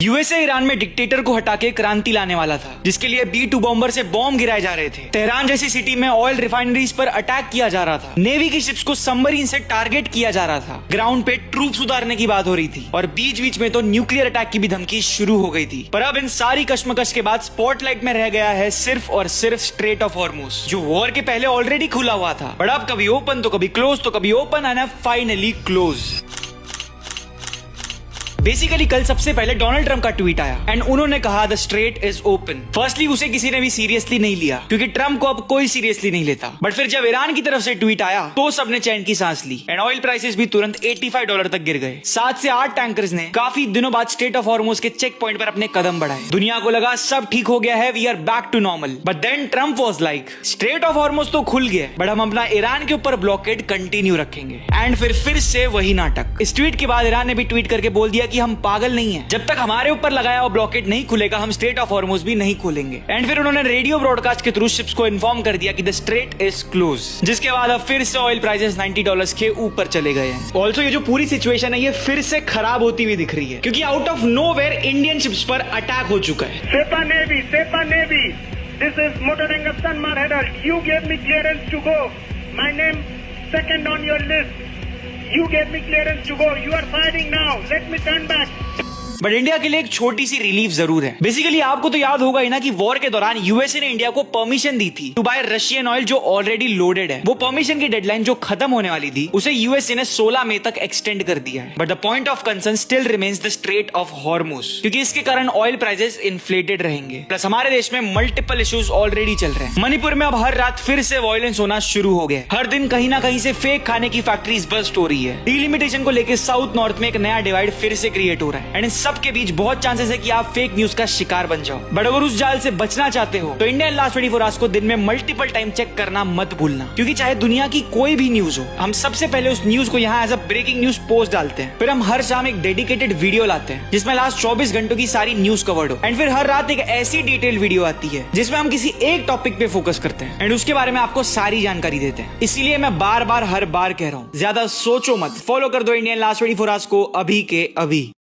USA Iran में dictator को हटा के क्रांति लाने वाला था, जिसके लिए B-2 बॉम्बर से बॉम्ब गिराए जा रहे थे। तेहरान जैसी सिटी में ऑयल रिफाइनरीज पर अटैक किया जा रहा था। नेवी की शिप्स को सबमरीन से टारगेट किया जा रहा था। ग्राउंड पे ट्रूप्स उतारने की बात हो रही थी और बीच बीच में तो न्यूक्लियर अटैक की भी धमकी शुरू हो गई थी। पर अब इन सारी कश्मकश के बाद स्पॉटलाइट में रह गया है सिर्फ और सिर्फ स्ट्रेट ऑफ हॉर्मुज, जो वॉर के पहले ऑलरेडी खुला हुआ था, बट अब कभी ओपन तो कभी क्लोज तो कभी open and finally close. Basically कल सबसे पहले डोनाल्ड ट्रंप का ट्वीट आया एंड उन्होंने कहा the straight is open. Firstly उसे किसी ने भी सीरियसली नहीं लिया क्योंकि ट्रंप को अब कोई सीरियसली नहीं लेता, बट फिर जब ईरान की तरफ से ट्वीट आया तो सबने चैन की सांस ली एंड ऑयल प्राइसेस भी तुरंत $85 तक गिर गए। 7 से 8 टैंकर्स ने काफी दिनों बाद स्ट्रेट ऑफ हॉर्मुज के चेक पॉइंट पर अपने कदम बढ़ाए। दुनिया को लगा सब ठीक हो गया है, we are back to normal, but then Trump was like strait of Hormuz तो खुल गया बट हम अपना ईरान के ऊपर ब्लॉकेड कंटिन्यू रखेंगे। एंड फिर से वही नाटक। इस ट्वीट के बाद ईरान ने भी ट्वीट करके बोल दिया कि हम पागल नहीं है, जब तक हमारे ऊपर लगाया हुआ ब्लॉकेड नहीं खुलेगा हम स्ट्रेट ऑफ हॉर्मुज भी नहीं खोलेंगे। एंड फिर उन्होंने रेडियो ब्रॉडकास्ट के थ्रू शिप्स को इन्फॉर्म कर दिया कि द स्ट्रेट इज क्लोज, जिसके बाद अब फिर से ऑयल प्राइसेस $90 के ऊपर चले गए हैं। ऑल्सो ये जो पूरी सिचुएशन है ये फिर से खराब होती हुई दिख रही है क्योंकि out of nowhere Indian ships पर अटैक हो चुका है। Sepa Navy, this is Motoranga Sanmar Herald. You gave me clearance to go. My name second on your list. You gave me clearance to go. You are firing now. Let me turn back. But India के लिए एक छोटी सी relief जरूर है। Basically आपको तो याद होगा ही ना कि वॉर के दौरान यूएसए ने इंडिया को परमिशन दी थी टू बाय रशियन ऑयल जो ऑलरेडी लोडेड है। वो परमिशन की डेडलाइन जो खत्म होने वाली थी उसे यूएसए ने 16 मई तक एक्सटेंड कर दिया है। But the point of concern still remains the straight of Hormuz, क्योंकि इसके कारण ऑयल प्राइसेस इन्फ्लेटेड रहेंगे। प्लस हमारे देश में मल्टीपल इश्यूज ऑलरेडी चल रहे हैं। मणिपुर में अब हर रात फिर से वायलेंस होना शुरू हो गया। हर दिन कहीं ना कहीं से फेक खाने की फैक्ट्रीज बस्ट हो रही है। डिलिमिटेशन को लेकर साउथ नॉर्थ में एक नया डिवाइड फिर से क्रिएट हो रहा है एंड इन सब के बीच बहुत चांसेस है कि आप फेक न्यूज का शिकार बन जाओ। बट अगर उस जाल से बचना चाहते हो तो इंडियन लास्ट 24 आवर्स को दिन में मल्टीपल टाइम चेक करना मत भूलना, क्योंकि चाहे दुनिया की कोई भी न्यूज हो हम सबसे पहले उस न्यूज को यहाँ as a breaking news post डालते हैं। फिर हम हर शाम एक डेडिकेटेड वीडियो लाते हैं जिसमें लास्ट 24 घंटों की सारी न्यूज कवर्ड हो एंड फिर हर रात एक ऐसी डिटेल वीडियो आती है जिसमें हम किसी एक टॉपिक पे फोकस करते हैं एंड उसके बारे में आपको सारी जानकारी देते हैं। इसीलिए मैं बार बार हर बार कह रहा हूँ, ज्यादा सोचो मत, फॉलो कर दो इंडियन लास्ट 24 आवर्स को अभी के अभी।